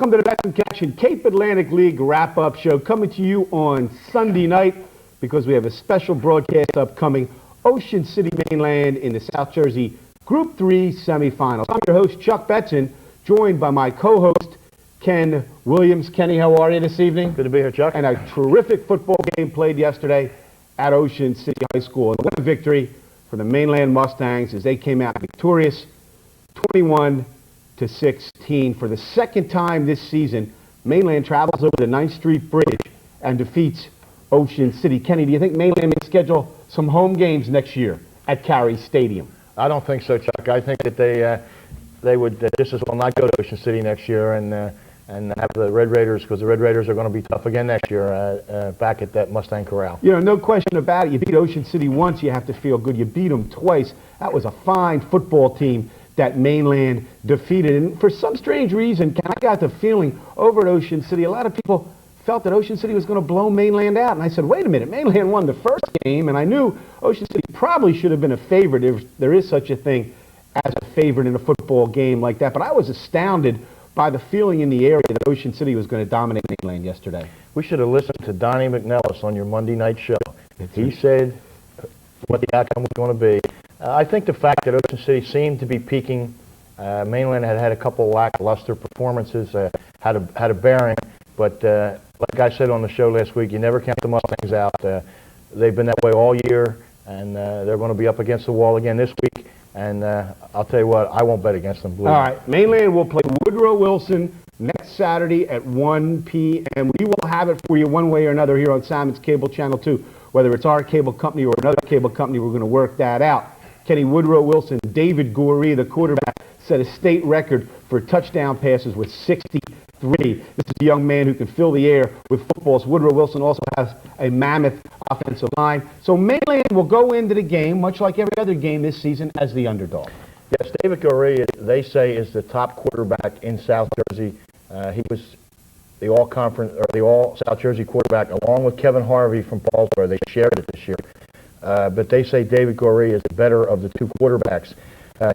Welcome to the Betson Connection Cape Atlantic League wrap-up show, coming to you on Sunday night because we have a special broadcast upcoming. Ocean City, Mainland in the South Jersey Group 3 semifinals. I'm your host, Chuck Betson, joined by my co-host, Ken Williams. Kenny, how are you this evening? Good to be here, Chuck. And a terrific football game played yesterday at Ocean City High School. And what a victory for the Mainland Mustangs as they came out victorious, 21-16. For the second time this season, Mainland travels over the 9th Street Bridge and defeats Ocean City. Kenny, do you think Mainland may schedule some home games next year at Carey Stadium? I don't think so, Chuck. I think that they would just as well not go to Ocean City next year and have the Red Raiders, because the Red Raiders are going to be tough again next year back at that Mustang Corral. You know, no question about it. You beat Ocean City once, you have to feel good. You beat them twice. That was a fine football team that Mainland defeated. And for some strange reason, I got the feeling over at Ocean City, a lot of people felt that Ocean City was going to blow Mainland out. And I said, wait a minute, Mainland won the first game, and I knew Ocean City probably should have been a favorite if there is such a thing as a favorite in a football game like that. But I was astounded by the feeling in the area that Ocean City was going to dominate Mainland yesterday. We should have listened to Donnie McNellis on your Monday night show. He said what the outcome was going to be. I think the fact that Ocean City seemed to be peaking, Mainland had a couple of lackluster performances, had a bearing, but like I said on the show last week, you never count the Mustangs out. They've been that way all year, and they're going to be up against the wall again this week, and I'll tell you what, I won't bet against them. All right, Mainland will play Woodrow Wilson next Saturday at 1 p.m. We will have it for you one way or another here on Simon's Cable Channel 2. Whether it's our cable company or another cable company, we're going to work that out. Kenny, Woodrow Wilson, David Goree, the quarterback, set a state record for touchdown passes with 63. This is a young man who can fill the air with footballs. Woodrow Wilson also has a mammoth offensive line. So Mainland will go into the game, much like every other game this season, as the underdog. Yes, David Goree, they say, is the top quarterback in South Jersey. He was the all-conference or the all-South Jersey quarterback, along with Kevin Harvey from Paulsboro. They shared it this year. But they say David Goree is the better of the two quarterbacks.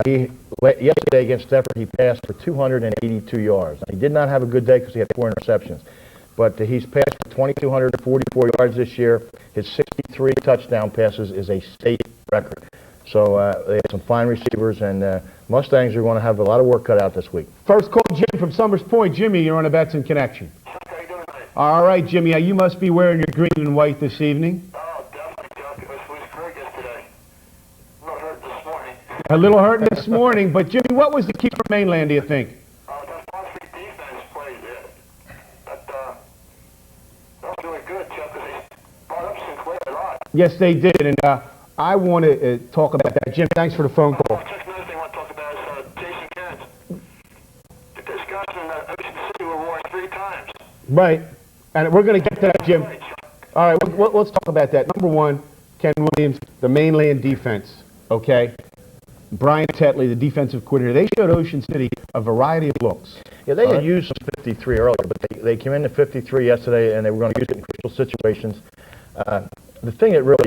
Yesterday against Stefford, he passed for 282 yards. He did not have a good day because he had 4 interceptions. But he's passed for 2,244 yards this year. His 63 touchdown passes is a state record. So they have some fine receivers, and Mustangs are going to have a lot of work cut out this week. First call, Jim from Summers Point. Jimmy, you're on a Betson Connection. How you doing tonight? All right, Jimmy, you must be wearing your green and white this evening. Oh, definitely, Chuck. It was great yesterday. A little hurt this morning. A little hurting this morning, but Jimmy, what was the key for Mainland, do you think? That Pacific defense played it. That was really good, Chuck, because they brought up Sinclair a lot. Yes, they did, and I want to talk about that. Jim, thanks for the phone call. Chuck, another thing I want to talk about is Jason Kent. This guy's in Ocean City were warned 3 times. Right, and we're going to get to that, Jim. All right, let's talk about that. Number one, Ken Williams, the Mainland defense, okay? Brian Tetley, the defensive coordinator, they showed Ocean City a variety of looks. Yeah, they had used some 53 earlier, but they came into 53 yesterday, and they were going to use it in crucial situations. The thing that really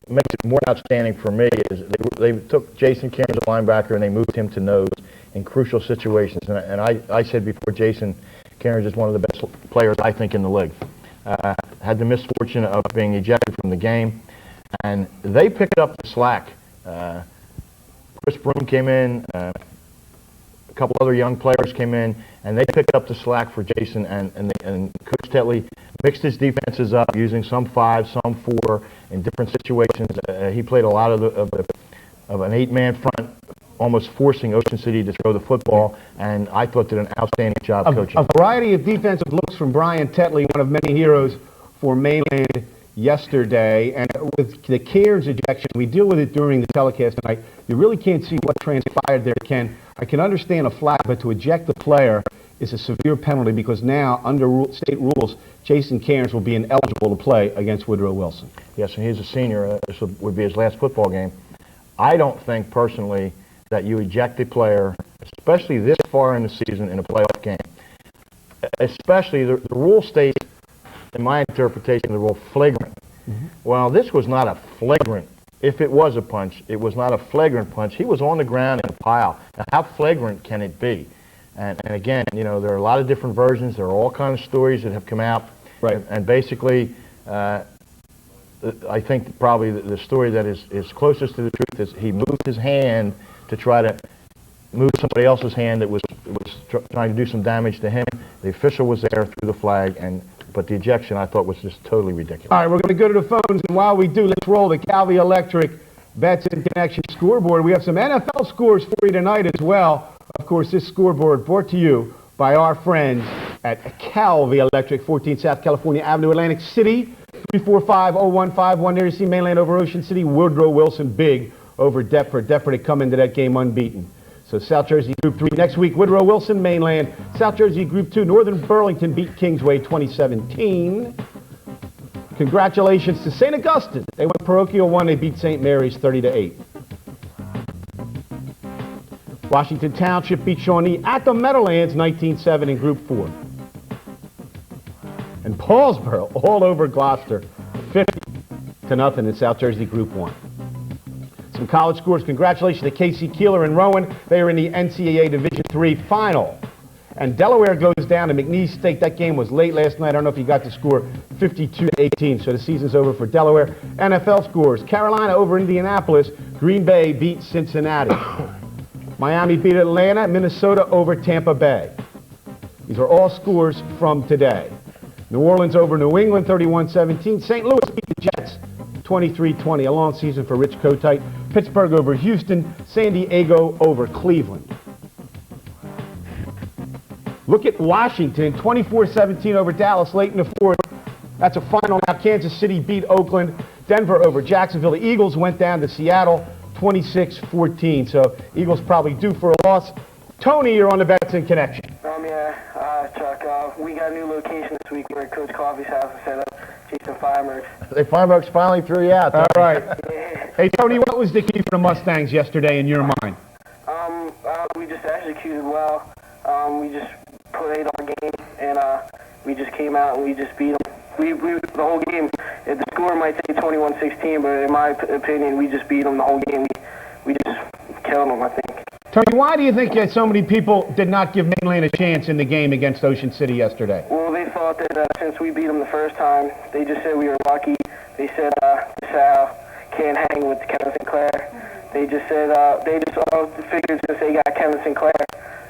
makes it more outstanding for me is they took Jason Cairns, a linebacker, and they moved him to nose in crucial situations. And I said before, Jason Cairns is one of the best players, I think, in the league. Had the misfortune of being ejected from the game, and they picked up the slack. Chris Broom came in, a couple other young players came in, and they picked up the slack for Jason, and Coach Tetley mixed his defenses up using some 5, some 4 in different situations. He played a lot of an 8-man front, almost forcing Ocean City to throw the football, and I thought did an outstanding job coaching. A variety of defensive looks from Brian Tetley, one of many heroes for Mainland yesterday. And with the Cairns ejection, we deal with it during the telecast tonight. You really can't see what transpired there, Ken. I can understand a flag, but to eject the player is a severe penalty because now, under state rules, Jason Cairns will be ineligible to play against Woodrow Wilson. Yes, and he's a senior. This would be his last football game. I don't think, personally, that you eject a player, especially this far in the season, in a playoff game. Especially, the rule states, in my interpretation, the rule flagrant. Well, this was not a flagrant. If it was a punch, it was not a flagrant punch. He was on the ground in a pile. Now, how flagrant can it be? And again, you know, there are a lot of different versions. There are all kinds of stories that have come out. Right. And basically, I think probably the story that is closest to the truth is he moved his hand to try to move somebody else's hand that was trying to do some damage to him. The official was there, threw the flag, but the ejection I thought was just totally ridiculous. All right, we're going to go to the phones, and while we do, let's roll the Calvi Electric Betson Connection scoreboard. We have some NFL scores for you tonight as well. Of course, this scoreboard brought to you by our friends at Calvi Electric, 14 South California Avenue, Atlantic City, 345-0151. There you see Mainland over Ocean City, Woodrow Wilson big over Deptford. Deptford had come into that game unbeaten. So South Jersey Group 3 next week, Woodrow Wilson, Mainland. South Jersey Group 2, Northern Burlington beat Kingsway 2017. Congratulations to St. Augustine. They went parochial 1, they beat St. Mary's 30-8. Washington Township beat Shawnee at the Meadowlands 19-7 in Group 4. And Paulsboro all over Gloucester 50-0 in South Jersey Group 1. Some college scores. Congratulations to Casey Keeler and Rowan. They are in the NCAA Division III final. And Delaware goes down to McNeese State. That game was late last night. I don't know if you got the score, 52-18. So the season's over for Delaware. NFL scores. Carolina over Indianapolis. Green Bay beat Cincinnati. Miami beat Atlanta. Minnesota over Tampa Bay. These are all scores from today. New Orleans over New England, 31-17. St. Louis beat the Jets, 23-20. A long season for Rich Kotite. Pittsburgh over Houston. San Diego over Cleveland. Look at Washington, 24-17 over Dallas late in the fourth. That's a final now. Kansas City beat Oakland. Denver over Jacksonville. The Eagles went down to Seattle, 26-14. So Eagles probably due for a loss. Tony, you're on the Betson Connection. Chuck, we got a new location this week. We're at Coach Coffee's house to set up Jason Fireworks. The Fireworks finally threw you out. All right. Hey, Tony, what was the key for the Mustangs yesterday in your mind? We just executed well. We just played our game, and we just came out and we just beat them. We the whole game. The score might say 21-16, but in my opinion, we just beat them the whole game. We just killed them, I think. Tony, why do you think so many people did not give Mainland a chance in the game against Ocean City yesterday? Well, they thought that since we beat them the first time, they just said we were lucky. They said Sal can't hang with Kevin Sinclair. They just said they just all figured since they got Kevin Sinclair,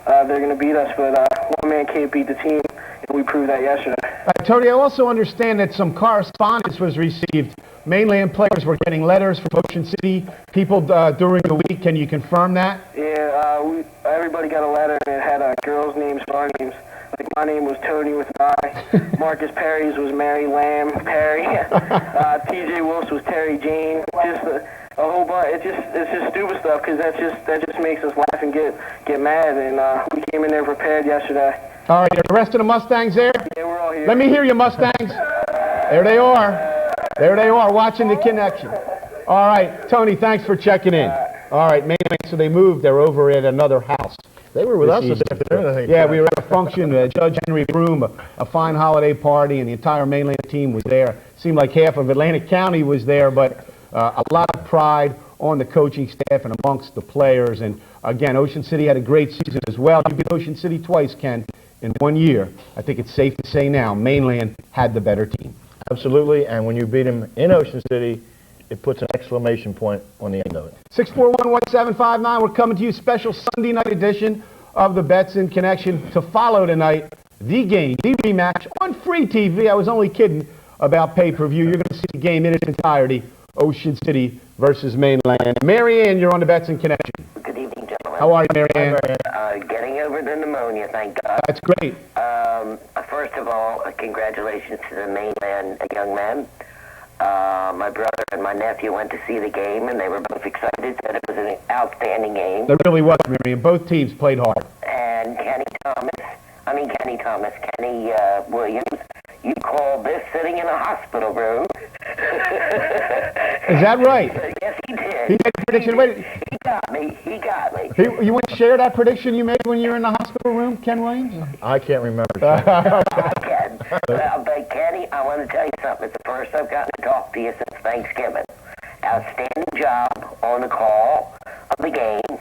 they're going to beat us. But one man can't beat the team, and we proved that yesterday. Tony, I also understand that some correspondence was received. Mainland players were getting letters from Ocean City people during the week. Can you confirm that? Yeah, everybody got a letter, and it had girls' names for our names. Like my name was Tony with an I. Marcus Perry's was Mary Lamb Perry. T.J. Wilson was Terry Jane. Just a whole bunch. It's just stupid stuff because that just makes us laugh and get mad. And we came in there prepared yesterday. All right, are the rest of the Mustangs there? Yeah, we're all here. Let me hear you, Mustangs. There they are. There they are, watching the connection. All right, Tony, thanks for checking in. All right, Mainland, so they moved. They're over at another house. They were with us this afternoon, I think. Yeah, we were at a function. Judge Henry Broom, a fine holiday party, and the entire Mainland team was there. Seemed like half of Atlantic County was there, but a lot of pride on the coaching staff and amongst the players. And again, Ocean City had a great season as well. You beat Ocean City twice, Ken, in 1 year. I think it's safe to say now, Mainland had the better team. Absolutely, and when you beat them in Ocean City, it puts an exclamation point on the end of it. 641-1759, we're coming to you special Sunday night edition of the Betson Connection. To follow tonight, the game, the rematch on free TV. I was only kidding about pay-per-view. You're going to see the game in its entirety, Ocean City versus Mainland. Mary Ann, you're on the Betson Connection. Good evening, gentlemen. How are you, Mary Ann? Getting over the pneumonia, thank God. That's great. First of all, congratulations to the Mainland young men. My brother and my nephew went to see the game, and they were both excited, said it was an outstanding game. There really was, Mary Ann. Both teams played hard. And Kenny Williams, you called this sitting in a hospital room. Is that right? Yes, he did. He made a prediction. Wait. He got me. You want to share that prediction you made when you were in the hospital room, Ken Williams? I can't remember. I can. Well, but Kenny, I want to tell you something. It's the first I've gotten to talk to you since Thanksgiving. Outstanding job on the call of the game.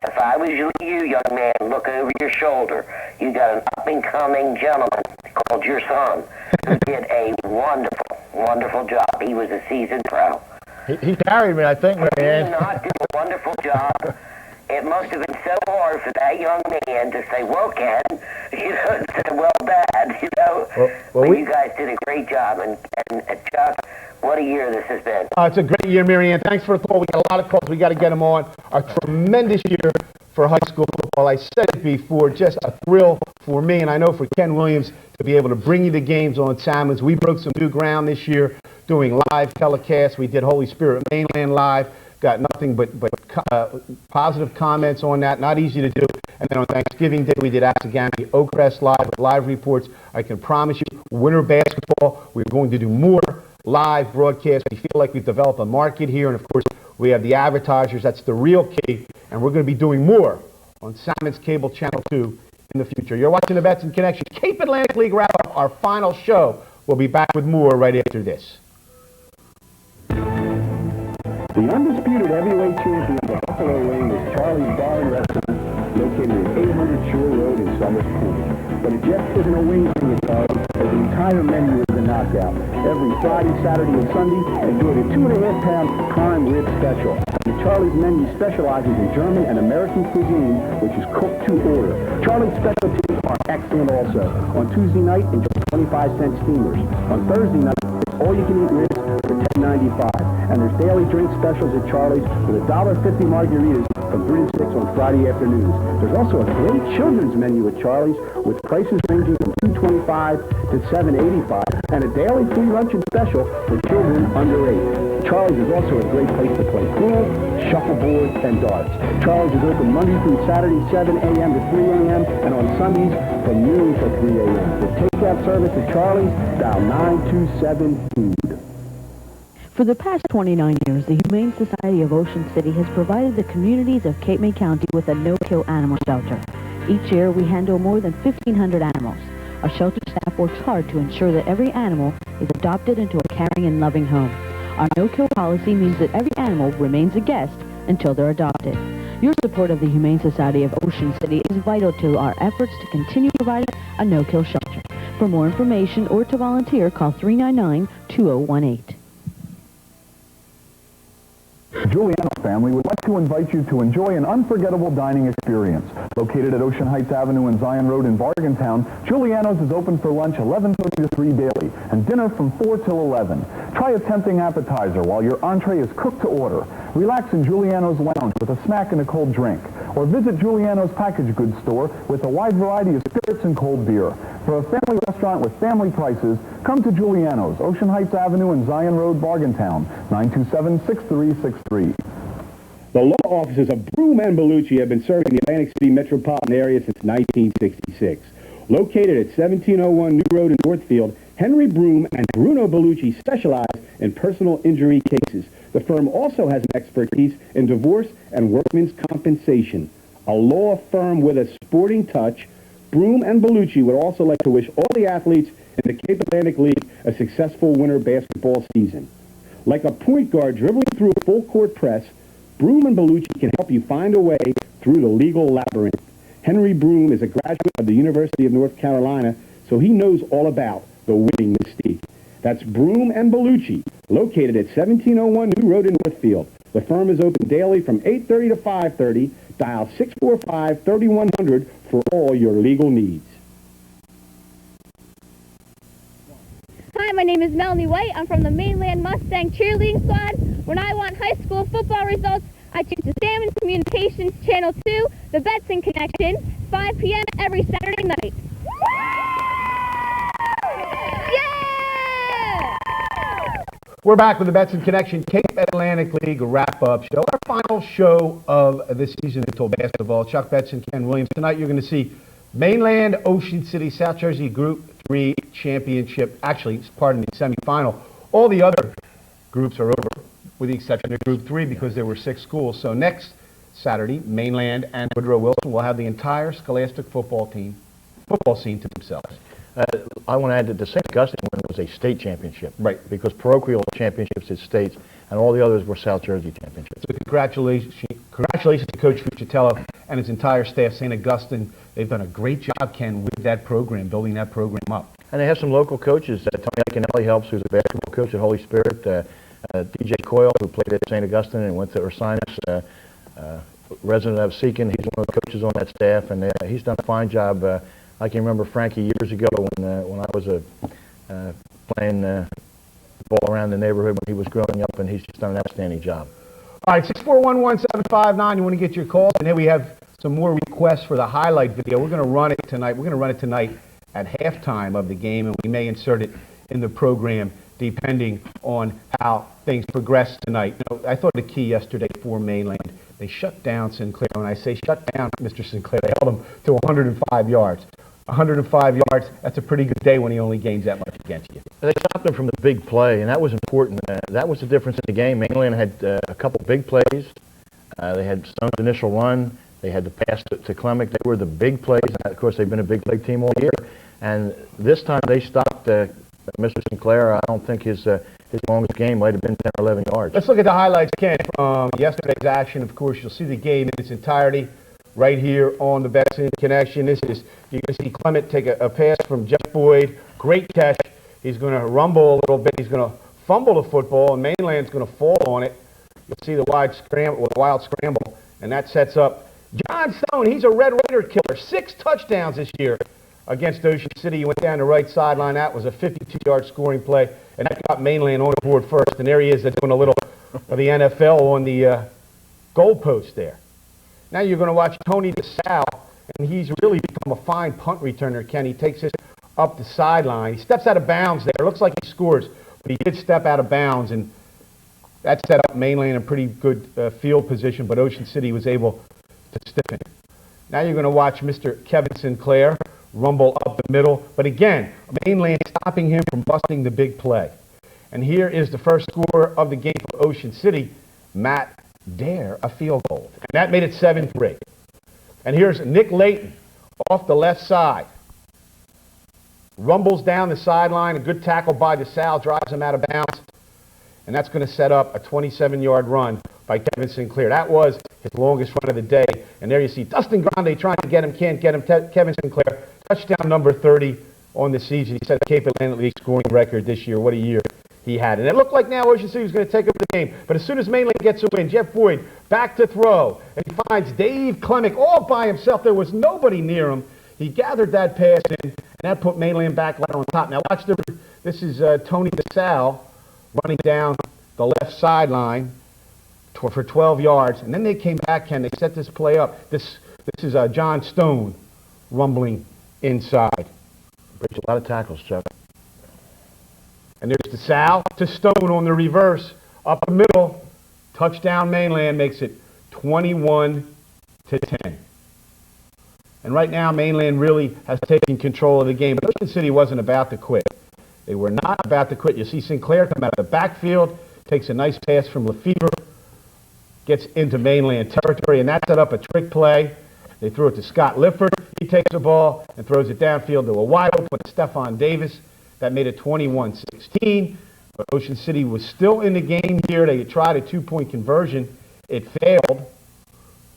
if I was you, young man, look over your shoulder. You got an up-and-coming gentleman called your son who did a wonderful, wonderful job. He was a seasoned pro. He carried me, I think, He Marianne. did not do a wonderful job. It must have been so hard for that young man to say, well, Ken, instead of well, Dad, Well, but you guys did a great job. And Chuck, what a year this has been. It's a great year, Marianne. Thanks for the call. We got a lot of calls. We got to get them on. A tremendous year for high school football. I said it before, just a thrill for me, and I know for Ken Williams to be able to bring you the games on Salmons. We broke some new ground this year doing live telecasts. We did Holy Spirit Mainland live. Got nothing but positive comments on that. Not easy to do. And then on Thanksgiving Day, we did Assagami Oakcrest live with live reports. I can promise you, winter basketball, we're going to do more live broadcasts. We feel like we've developed a market here. And, of course, we have the advertisers. That's the real key. And we're going to be doing more on Salmon's Cable Channel 2 in the future. You're watching the Betson Connection Cape Atlantic League wrap-up, our final show. We'll be back with more right after this. The undisputed heavyweight champion of the Buffalo Wing is Charlie's Bar and Restaurant, located at 800 Shore Road in Summers Point. But it just isn't a wing thing, Charlie, as the entire menu is a knockout. Every Friday, Saturday, and Sunday, enjoy the 2.5-pound prime rib special. The Charlie's menu specializes in German and American cuisine, which is cooked to order. Charlie's specialties are excellent also. On Tuesday night, enjoy 25-cent steamers. On Thursday night, it's all-you-can-eat ribs for $10.95. And there's daily drink specials at Charlie's with $1.50 margaritas from 3 to 6 on Friday afternoons. There's also a great children's menu at Charlie's with prices ranging from $2.25 to $7.85 and a daily free luncheon special for children under 8. Charlie's is also a great place to play pool, shuffleboard, and darts. Charlie's is open Monday through Saturday, 7 a.m. to 3 a.m. and on Sundays from noon to 3 a.m. For takeout service at Charlie's, dial 927-FOOD. For the past 29 years, the Humane Society of Ocean City has provided the communities of Cape May County with a no-kill animal shelter. Each year, we handle more than 1,500 animals. Our shelter staff works hard to ensure that every animal is adopted into a caring and loving home. Our no-kill policy means that every animal remains a guest until they're adopted. Your support of the Humane Society of Ocean City is vital to our efforts to continue providing a no-kill shelter. For more information or to volunteer, call 399-2018. The Giuliano family would like to invite you to enjoy an unforgettable dining experience. Located at Ocean Heights Avenue and Zion Road in Bargaintown, Giuliano's is open for lunch 11:30 to 3 daily and dinner from 4 till 11. Try a tempting appetizer while your entree is cooked to order. Relax in Giuliano's lounge with a snack and a cold drink. Or visit Giuliano's packaged goods store with a wide variety of spirits and cold beer. For a family restaurant with family prices, come to Giuliano's, Ocean Heights Avenue and Zion Road, Bargaintown, 927-6363. The law offices of Broom and Bellucci have been serving the Atlantic City metropolitan area since 1966. Located at 1701 New Road in Northfield, Henry Broom and Bruno Bellucci specialize in personal injury cases. The firm also has an expertise in divorce and workmen's compensation. A law firm with a sporting touch, Broom and Bellucci would also like to wish all the athletes in the Cape Atlantic League a successful winter basketball season. Like a point guard dribbling through a full-court press, Broom and Bellucci can help you find a way through the legal labyrinth. Henry Broom is a graduate of the University of North Carolina, so he knows all about the winning mystique. That's Broom and Bellucci, located at 1701 New Road in Northfield. The firm is open daily from 8:30 to 5:30. Dial 645-3100 for all your legal needs. Hi, my name is Melanie White. I'm from the Mainland Mustang cheerleading squad. When I want high school football results, I tune to Salmon Communications Channel 2, the Betson Connection, 5 p.m. every Saturday night. Yeah! We're back with the Betson Connection Cape Atlantic League wrap-up show. Our final show of this season until basketball. Chuck Betson, Ken Williams. Tonight you're going to see Mainland Ocean City, South Jersey Group 3 Championship. Actually, it's part of the semifinal. All the other groups are over, with the exception of Group 3, because there were 6 schools. So next Saturday, Mainland and Woodrow Wilson will have the entire Scholastic football scene to themselves. I want to add that the St. Augustine one was a state championship. Right. Because parochial championships is states, and all the others were South Jersey championships. So congratulations to Coach Fucitello and his entire staff, St. Augustine. They've done a great job, Ken, with that program, building that program up. And they have some local coaches. Tony Iaconelli helps, who's a basketball coach at Holy Spirit. DJ Coyle, who played at St. Augustine and went to Ursinus, resident of Seacon. He's one of the coaches on that staff, and he's done a fine job. I can remember Frankie years ago when I was playing ball around the neighborhood when he was growing up, and he's just done an outstanding job. All right, 6411759. You want to get your calls, and then we have some more requests for the highlight video. We're going to run it tonight. We're going to run it tonight at halftime of the game, and we may insert it in the program depending on how things progress tonight. You know, I thought the key yesterday for Mainland, they shut down Sinclair. When I say shut down Mr. Sinclair, they held him to 105 yards. 105 yards, that's a pretty good day when he only gains that much against you. They stopped him from the big play, and that was important. That was the difference in the game. Mainland had a couple big plays. They had Stone's initial run. They had the pass to Clemick. They were the big plays. And of course, they've been a big play team all year. And this time they stopped Mr. Sinclair. I don't think his longest game might have been 10 or 11 yards. Let's look at the highlights, Ken, from yesterday's action. Of course, you'll see the game in its entirety right here on the Betson Connection. You're going to see Clement take a pass from Jeff Boyd. Great catch. He's going to rumble a little bit. He's going to fumble the football, and Mainland's going to fall on it. You'll see the wild scramble, and that sets up John Stone. He's a Red Raider killer. 6 touchdowns this year against Ocean City. He went down the right sideline. That was a 52-yard scoring play, and that got Mainland on the board first. And there he is doing a little of the NFL on the goalpost there. Now you're going to watch Tony DeSalle, and he's really become a fine punt returner, Ken. He takes this up the sideline. He steps out of bounds there. It looks like he scores, but he did step out of bounds, and that set up Mainland in pretty good field position, but Ocean City was able to stiffen it. Now you're going to watch Mr. Kevin Sinclair rumble up the middle, but again, Mainland stopping him from busting the big play. And here is the first score of the game for Ocean City, Matt Dare, a field goal. And that made it 7-3. And here's Nick Layton off the left side. Rumbles down the sideline. A good tackle by DeSalle drives him out of bounds. And that's going to set up a 27-yard run by Kevin Sinclair. That was his longest run of the day. And there you see Dustin Grande trying to get him, can't get him. Kevin Sinclair, touchdown number 30 on the season. He set a Cape Atlantic League scoring record this year. What a year he had. And it looked like now Ocean City was going to take over the game. But as soon as Mainland gets a win, Jeff Boyd back to throw. And he finds Dave Clemick all by himself. There was nobody near him. He gathered that pass in, and that put Mainland back right on top. Now watch this is Tony DeSalle running down the left sideline for 12 yards. And then they came back, Ken. They set this play up. This is John Stone rumbling inside. Breaks a lot of tackles, Chuck. And there's DeSalle to Stone on the reverse. Up the middle. Touchdown Mainland makes it 21-10. And right now, Mainland really has taken control of the game. But Ocean City wasn't about to quit. They were not about to quit. You see Sinclair come out of the backfield, takes a nice pass from Lefevre, gets into Mainland territory, and that set up a trick play. They threw it to Scott Lifford. He takes the ball and throws it downfield to a wide open Stephon Davis. That made it 21-16. But Ocean City was still in the game here. They tried a 2-point conversion. It failed.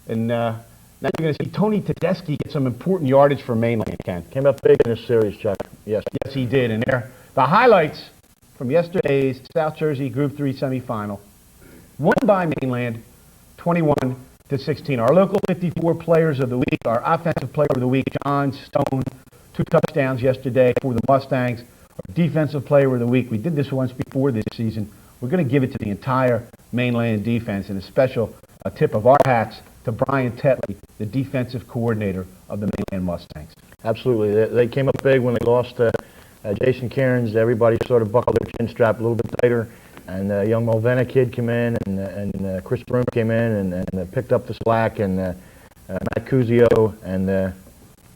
And now you're going to see Tony Tedeschi get some important yardage for Mainland, Ken. Came up big in this series, Chuck. Yes. Yes, he did. And there, the highlights from yesterday's South Jersey Group 3 semifinal. Won by Mainland, 21-16. Our local 54 players of the week, our offensive player of the week, John Stone, 2 touchdowns yesterday for the Mustangs. Our defensive player of the week, we did this once before this season. We're going to give it to the entire Mainland defense, and a special tip of our hats to Brian Tetley, the defensive coordinator of the Mainland Mustangs. Absolutely. They came up big when they lost Jason Cairns. Everybody sort of buckled their chin strap a little bit tighter. And young Mulvena kid came in, and Chris Broom came in and picked up the slack, and Matt Cusio, and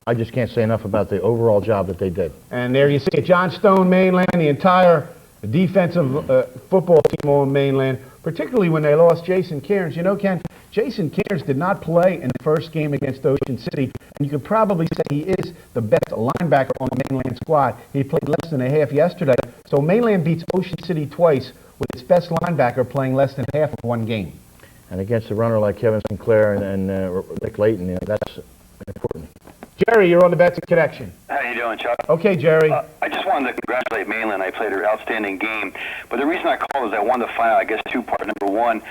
I just can't say enough about the overall job that they did. And there you see it, John Stone, Mainland, the entire defensive football team on Mainland, particularly when they lost Jason Cairns. You know, Ken, Jason Cairns did not play in the first game against Ocean City, and you could probably say he is the best linebacker on the Mainland squad. He played less than a half yesterday, so Mainland beats Ocean City twice with its best linebacker playing less than half of one game. And against a runner like Kevin Sinclair and Rick Layton, that's important. Jerry, you're on the Betson Connection. How you doing, Chuck? Okay, Jerry. I just wanted to congratulate Mainland. I played an outstanding game. But the reason I called is I wanted to find out, I guess, two parts. Number one,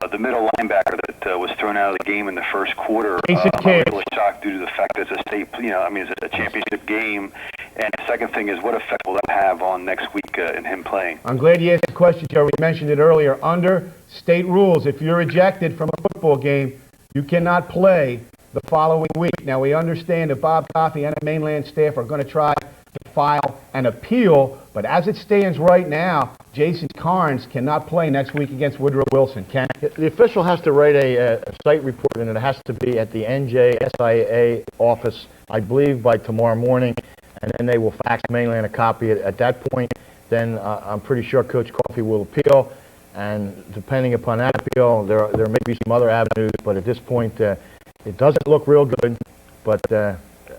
the middle linebacker that was thrown out of the game in the first quarter. I was really shocked due to the fact that it's a state, it's a championship game. And the second thing is, what effect will that have on next week in him playing? I'm glad you asked the question, Jerry. We mentioned it earlier. Under state rules, if you're ejected from a football game, you cannot play the following week. Now, we understand that Bob Coffey and the Mainland staff are going to try to file an appeal, but as it stands right now, Jason Carnes cannot play next week against Woodrow Wilson. Can the official has to write a site report, and it has to be at the NJSIA office, I believe, by tomorrow morning, and then they will fax Mainland a copy. At that point, then I'm pretty sure Coach Coffey will appeal, and depending upon that appeal, there may be some other avenues, but at this point, it doesn't look real good, but they're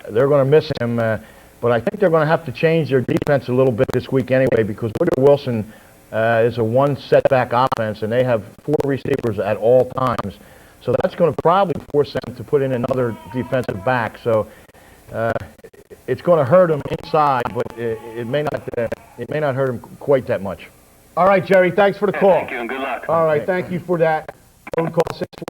going to miss him. But I think they're going to have to change their defense a little bit this week anyway, because Woodrow Wilson is a one-setback offense, and they have 4 receivers at all times. So that's going to probably force them to put in another defensive back. So it's going to hurt them inside, but it may not hurt them quite that much. All right, Jerry, thanks for the call. Thank you, and good luck. All right, thank you for that. Phone call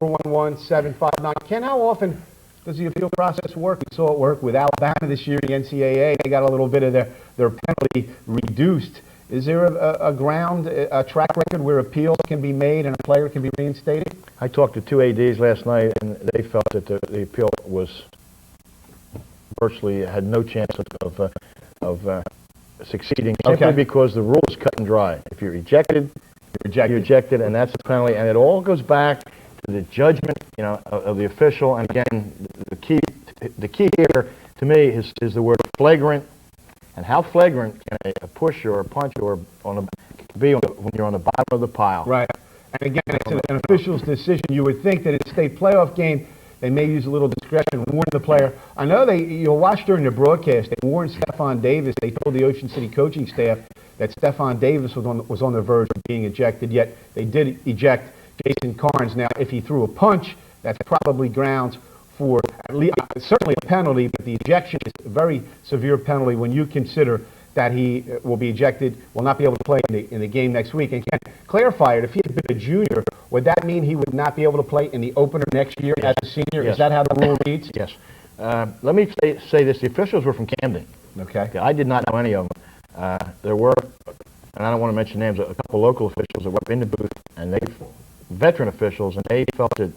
6411-759. Ken, how often does the appeal process work? We saw it work with Alabama this year, the NCAA. They got a little bit of their penalty reduced. Is there a track record where appeals can be made and a player can be reinstated? I talked to 2 ADs last night, and they felt that the appeal was virtually had no chance of succeeding, simply because the rule is cut and dry. If you're ejected, you're ejected, and that's the penalty. And it all goes back to the judgment, of the official. And again, the key here to me is the word flagrant. And how flagrant can a push or a punch or be when you're on the bottom of the pile? Right. And again, it's an official's decision. You would think that in a state playoff game, they may use a little discretion, warn the player. I know you'll watch during the broadcast, they warned Stephon Davis. They told the Ocean City coaching staff that Stephon Davis was on the verge of being ejected, yet they did eject Jason Carnes. Now, if he threw a punch, that's probably grounds for at least, certainly a penalty, but the ejection is a very severe penalty when you consider that he will be ejected, will not be able to play in the game next week. And can clarify it, if he had been a junior, would that mean he would not be able to play in the opener next year as a senior? Yes. Is that how the rule reads? Yes. Let me say this. The officials were from Camden. Okay. I did not know any of them. There were, and I don't want to mention names, a couple local officials that were in the booth, and veteran officials, and they felt that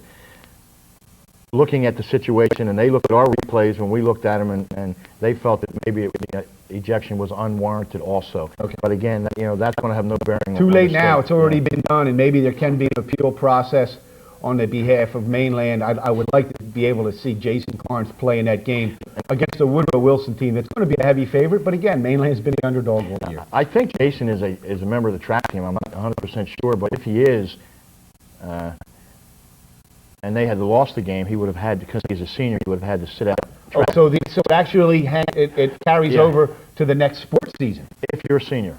looking at the situation, and they looked at our replays when we looked at them, and they felt that maybe the ejection was unwarranted also. Okay. But again, that's going to have no bearing. Too late now. It's already been done, and maybe there can be an appeal process on the behalf of Mainland. I would like to be able to see Jason Carnes play in that game against the Woodrow Wilson team. That's going to be a heavy favorite, but again, Mainland's been the underdog all year. I think Jason is a member of the track team. I'm not 100% sure, but if he is, and they had lost the game, he would have had, because he's a senior, he would have had to sit out. So it actually it carries over to the next sports season. If you're a senior.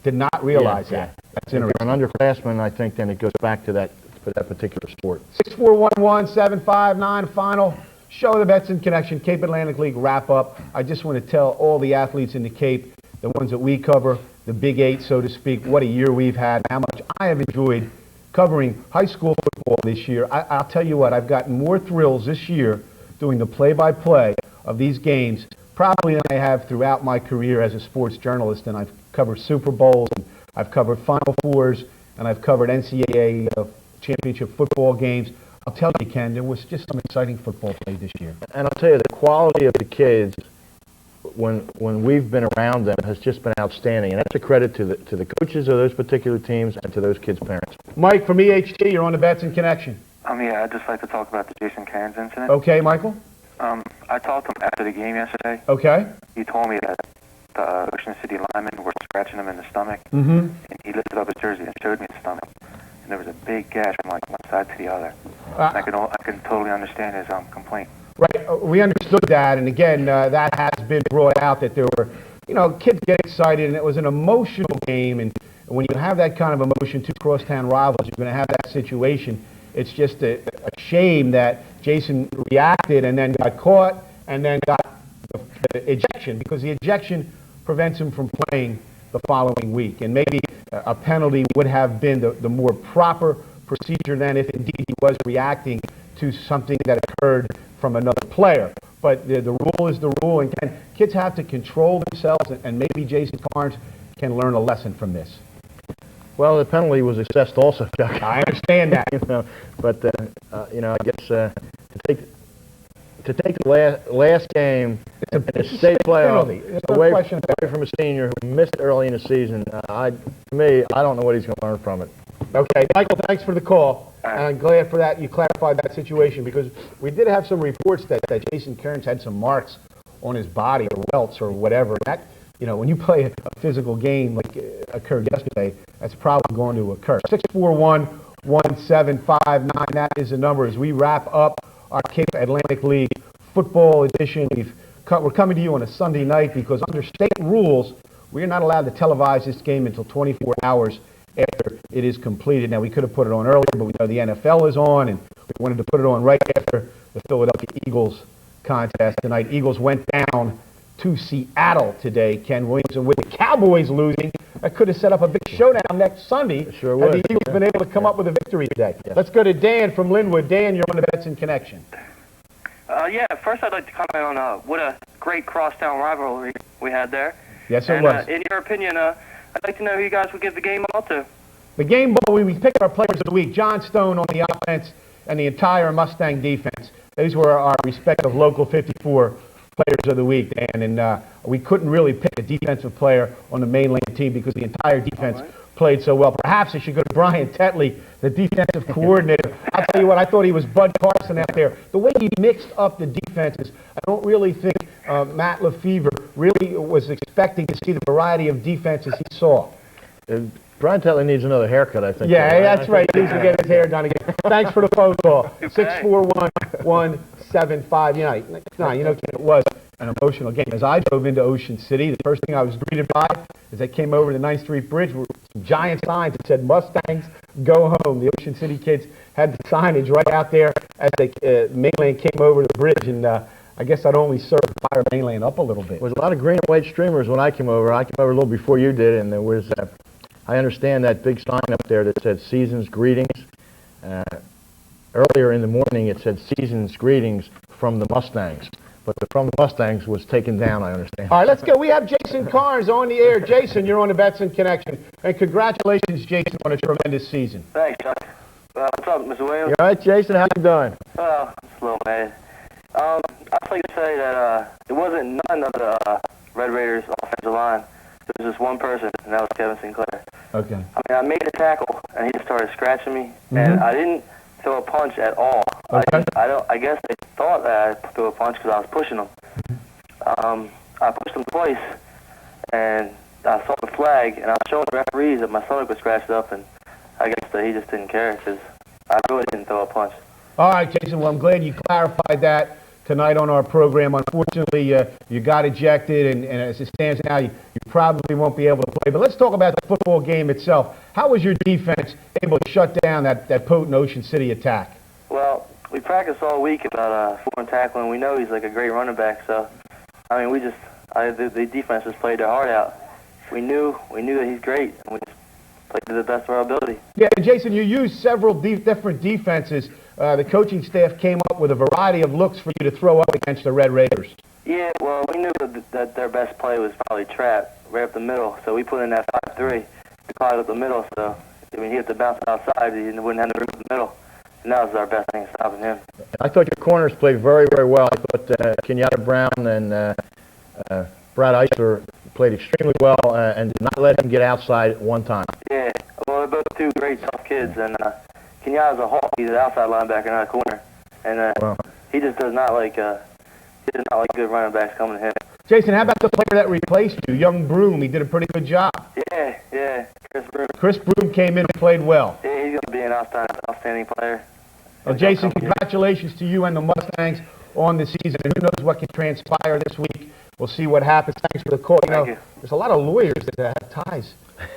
Did not realize that. That's interesting. If you're an underclassman, I think then it goes back to that particular sport. 6411-759, final show of the Betson Connection, Cape Atlantic League wrap-up. I just want to tell all the athletes in the Cape, the ones that we cover, the Big Eight, so to speak, what a year we've had, how much I have enjoyed covering high school football this year. I'll tell you what, I've gotten more thrills this year doing the play-by-play of these games probably than I have throughout my career as a sports journalist. And I've covered Super Bowls, and I've covered Final Fours, and I've covered NCAA championship football games. I'll tell you, Ken, there was just some exciting football played this year. And I'll tell you, the quality of the kids, when we've been around them, has just been outstanding. And that's a credit to the coaches of those particular teams and to those kids' parents. Mike from EHT, you're on the Betson Connection. Yeah, I'd just like to talk about the Jason Carnes incident. Okay, Michael? I talked to him after the game yesterday. Okay. He told me that the Ocean City linemen were scratching him in the stomach. Mm-hmm. And he lifted up his jersey and showed me the stomach. And there was a big gash from like one side to the other. I can totally understand his complaint. Right. we understood that, and again, that has been brought out that there were, kids get excited, and it was an emotional game, and when you have that kind of emotion, two crosstown rivals, you're going to have that situation. It's just a shame that Jason reacted and then got caught and then got the ejection, because the ejection prevents him from playing the following week. And maybe a penalty would have been the more proper procedure than if indeed he was reacting to something that occurred from another player. But the rule is the rule, and kids have to control themselves, and maybe Jason Carnes can learn a lesson from this. Well, the penalty was assessed also, Chuck. I understand that. But I guess to take the last game in a state playoff away from a senior who missed early in the season, I don't know what he's going to learn from it. Okay, Michael, thanks for the call. And I'm glad for that you clarified that situation, because we did have some reports that Jason Kearns had some marks on his body or welts or whatever. That, when you play a physical game like occurred yesterday, that's probably going to occur. 641-1759, that is the number as we wrap up our Cape Atlantic League football edition. We're coming to you on a Sunday night because under state rules, we're not allowed to televise this game until 24 hours after it is completed. Now, we could have put it on earlier, but we know the NFL is on, and we wanted to put it on right after the Philadelphia Eagles contest tonight. Eagles went down to Seattle today, Ken Williams, and with the Cowboys losing, that could have set up a big showdown next Sunday. It sure would. Had the Eagles been able to come up with a victory today. Yes. Let's go to Dan from Linwood. Dan, you're on the Betson Connection. First I'd like to comment on what a great crosstown rivalry we had there. Yes, it was. In your opinion, I'd like to know who you guys would give the game ball to. The game ball, we picked our players of the week. John Stone on the offense and the entire Mustang defense. These were our respective local 54 players of the week, and we couldn't really pick a defensive player on the mainland team because the entire defense played so well. Perhaps it should go to Brian Tetley, the defensive coordinator. I'll tell you what, I thought he was Bud Carson out there. The way he mixed up the defenses, I don't really think Matt Lefevre really was expecting to see the variety of defenses he saw. Brian Tetley needs another haircut, I think. Yeah, that's right. He needs to get his hair done again. Thanks for the phone call. 641-1759. It was an emotional game. As I drove into Ocean City, the first thing I was greeted by as I came over the 9th Street Bridge were some giant signs that said, "Mustangs, go home." The Ocean City kids had the signage right out there as the Mainland came over the bridge, and I guess I'd only serve to fire Mainland up a little bit. There was a lot of green and white streamers when I came over. I came over a little before you did, and there was... I understand that big sign up there that said Season's Greetings. Earlier in the morning it said Season's Greetings from the Mustangs. But the from the Mustangs was taken down, I understand. All right, let's go. We have Jason Carnes on the air. Jason, you're on the Betson Connection. And congratulations, Jason, on a tremendous season. Thanks, Chuck. What's up, Mr. Williams? You all right, Jason? How you doing? Well, just a little mad. I'd like to say that it wasn't none of the Red Raiders' offensive line. It was just one person, and that was Kevin Sinclair. Okay. I made a tackle, and he just started scratching me, and I didn't throw a punch at all. Okay. I guess they thought that I threw a punch because I was pushing him. I pushed him twice, and I saw the flag, and I was showing the referees that my stomach was scratched up, and I guess that he just didn't care because I really didn't throw a punch. All right, Jason. Well, I'm glad you clarified that tonight on our program. Unfortunately, you got ejected, and as it stands now, you probably won't be able to play. But let's talk about the football game itself. How was your defense able to shut down that potent Ocean City attack? Well, we practiced all week about foreign tackling. We know he's like a great running back, so I mean, the defense just played their heart out. We knew that he's great, and we just played to the best of our ability. Yeah, Jason, you used several different defenses. The coaching staff came up with a variety of looks for you to throw up against the Red Raiders. Yeah, well, we knew that their best play was probably trap right up the middle, so we put in that 5-3 to clog up the middle, so I mean, he had to bounce it outside, he wouldn't have the room in the middle. And that was our best thing, stopping him. I thought your corners played very, very well. I thought Kenyatta Brown and Brad Eisler played extremely well and did not let him get outside at one time. Yeah, well, they're both two great tough kids, and Kenyatta's a hawk. He's an outside linebacker, not a corner, and he just does not like good running backs coming to him. Jason, how about the player that replaced you, young Broom? He did a pretty good job. Yeah, Chris Broom. Chris Broom came in and played well. Yeah, he's going to be an outstanding player. Well, Jason, congratulations to you and the Mustangs on the season. And who knows what can transpire this week. We'll see what happens. Thanks for the call. Thank you. There's a lot of lawyers that have ties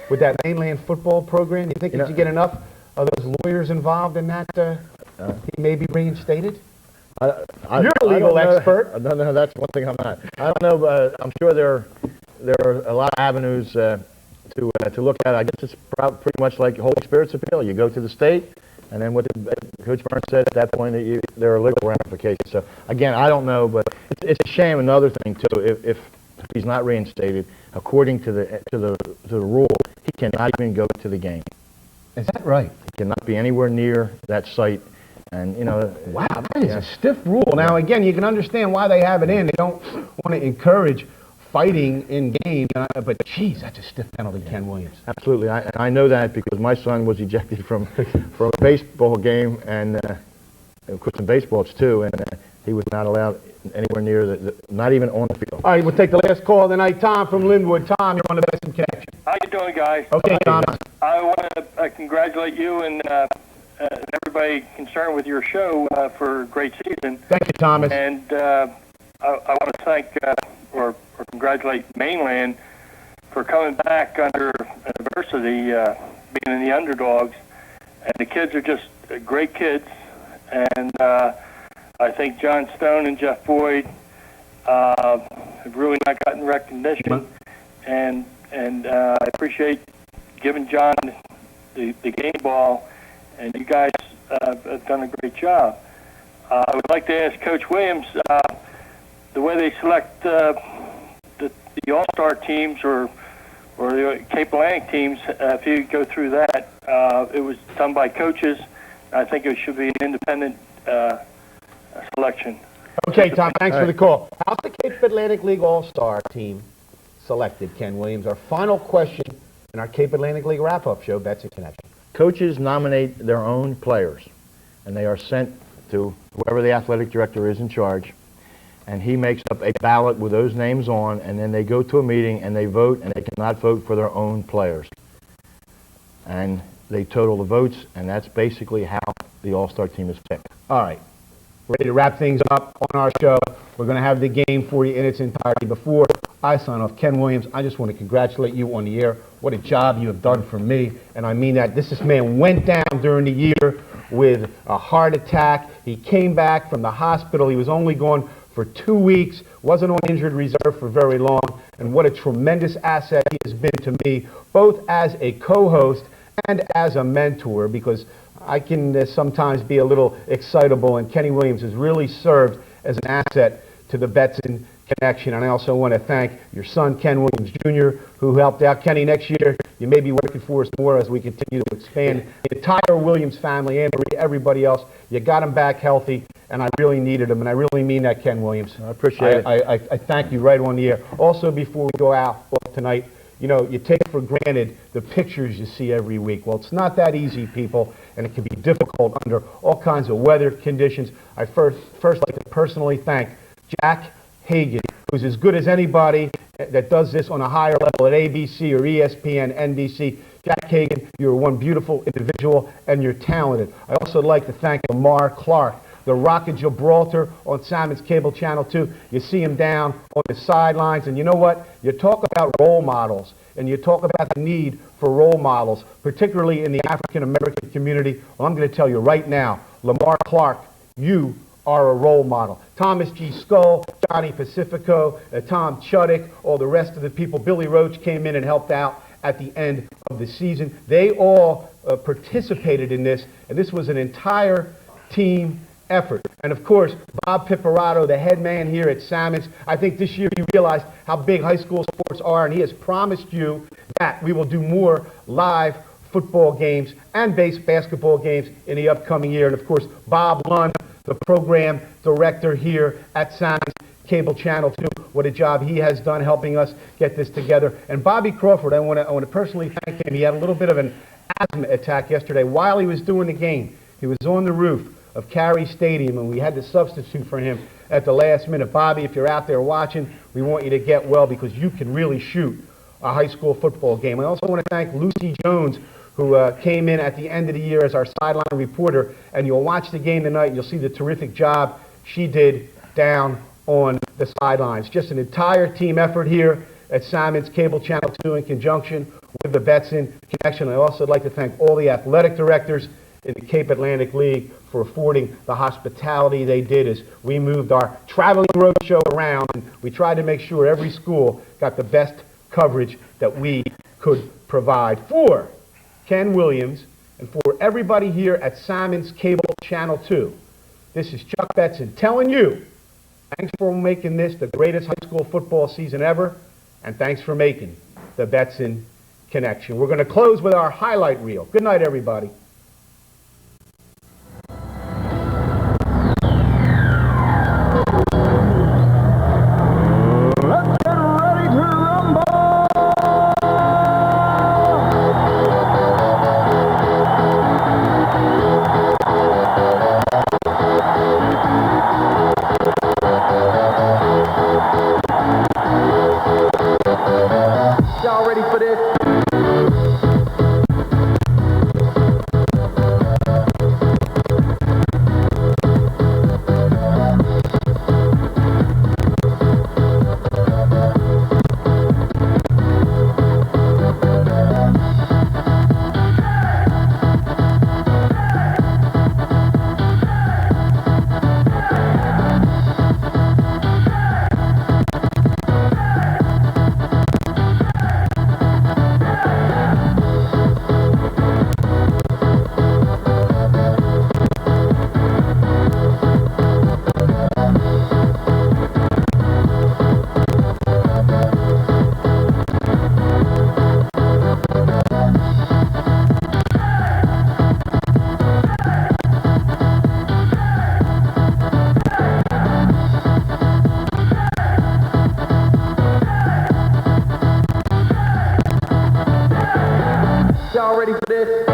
with that Mainland football program. You think you could get enough of those lawyers involved in that, he may be reinstated? You're a legal expert. No, that's one thing I'm not. I don't know, but I'm sure there are a lot of avenues to look at. I guess it's pretty much like Holy Spirit's appeal. You go to the state, and then what Coach Burns said at that point, there are legal ramifications. So again, I don't know, but it's a shame. Another thing too, if he's not reinstated, according to the rule, he cannot even go to the game. Is that right? He cannot be anywhere near that site. And, wow, that is a stiff rule. Now, again, you can understand why they have it in. They don't want to encourage fighting in games, but, geez, that's a stiff penalty, Ken Williams. Absolutely. I know that because my son was ejected from a baseball game, and, of course, in baseball it's two, and he was not allowed anywhere near not even on the field. All right, we'll take the last call of the night. Tom from Linwood. Tom, you're on the Betson Connection. How you doing, guys? Okay, Tom. I want to congratulate you and everybody concerned with your show for a great season. Thank you, Thomas. And I want to thank or congratulate Mainland for coming back under adversity, being in the underdogs. And the kids are just great kids. And I think John Stone and Jeff Boyd have really not gotten recognition. And I appreciate giving John the game ball. And you guys have done a great job. I would like to ask Coach Williams, the way they select the All-Star teams or the Cape Atlantic teams, if you go through that, it was done by coaches. I think it should be an independent selection. Okay, Tom, thanks for the call. How's the Cape Atlantic League All-Star team selected, Ken Williams? Our final question in our Cape Atlantic League wrap-up show, Betson Connection. Coaches nominate their own players, and they are sent to whoever the athletic director is in charge, and he makes up a ballot with those names on, and then they go to a meeting and they vote, and they cannot vote for their own players. And they total the votes, and that's basically how the All-Star team is picked. All right. Ready to wrap things up on our show. We're going to have the game for you in its entirety. Before I sign off, Ken Williams, I just want to congratulate you on the air. What a job you have done for me, and I mean that. This man went down during the year with a heart attack. He came back from the hospital. He was only gone for 2 weeks, wasn't on injured reserve for very long, and what a tremendous asset he has been to me, both as a co-host and as a mentor, because I can sometimes be a little excitable, and Kenny Williams has really served as an asset to the Betson Connection. And I also want to thank your son, Ken Williams Jr., who helped out. Kenny, next year you may be working for us more as we continue to expand the entire Williams family and everybody else. You got him back healthy, and I really needed him, and I really mean that, Ken Williams. I appreciate it. I thank you right on the air. Also, before we go out tonight, you take for granted the pictures you see every week. Well, it's not that easy, people, and it can be difficult under all kinds of weather conditions. I first like to personally thank Jack Hagan, who's as good as anybody that does this on a higher level at ABC or ESPN, NBC. Jack Hagan, you're one beautiful individual, and you're talented. I also like to thank Lamar Clark, the Rock of Gibraltar on Salmon's Cable Channel 2. You see him down on the sidelines, and you know what? You talk about role models, and you talk about the need for role models, particularly in the African-American community. Well, I'm going to tell you right now, Lamar Clark, you are a role model. Thomas G. Skull, Johnny Pacifico, Tom Chuddick, all the rest of the people. Billy Roach came in and helped out at the end of the season. They all participated in this, and this was an entire team effort. And of course, Bob Pipperato, the head man here at Salmons, I think this year you realized how big high school sports are, and he has promised you that we will do more live football games and basketball games in the upcoming year. And of course, Bob Lund, the program director here at Salmons Cable Channel 2, what a job he has done helping us get this together. And Bobby Crawford, I want to personally thank him. He had a little bit of an asthma attack yesterday while he was doing the game. He was on the roof of Carey Stadium, and we had to substitute for him at the last minute. Bobby, if you're out there watching, we want you to get well because you can really shoot a high school football game. I also want to thank Lucy Jones, who came in at the end of the year as our sideline reporter, and you'll watch the game tonight and you'll see the terrific job she did down on the sidelines. Just an entire team effort here at Simon's Cable Channel 2 in conjunction with the Betson Connection. I also would like to thank all the athletic directors in the Cape Atlantic League for affording the hospitality they did as we moved our traveling road show around, and we tried to make sure every school got the best coverage that we could provide. For Ken Williams and for everybody here at Simon's Cable Channel 2, this is Chuck Betson telling you, thanks for making this the greatest high school football season ever, and thanks for making the Betson Connection. We're going to close with our highlight reel. Good night, everybody. Y'all ready for this? Y'all ready for this?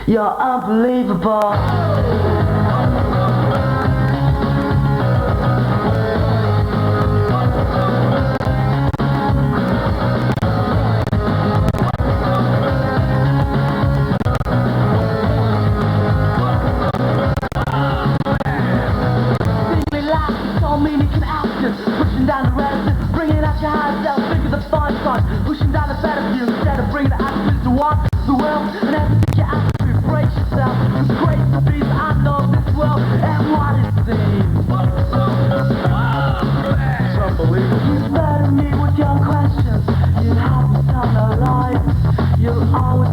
You're unbelievable. Pushing down the reticence, bringing out your high self, think of the fun side, pushing down the better view, instead of bringing the attitude to walk the world, and everything you have to brace yourself, it's great to be, I know this world, and what it seems. It's unbelievable. You better me with your questions, you haven't done a life, you always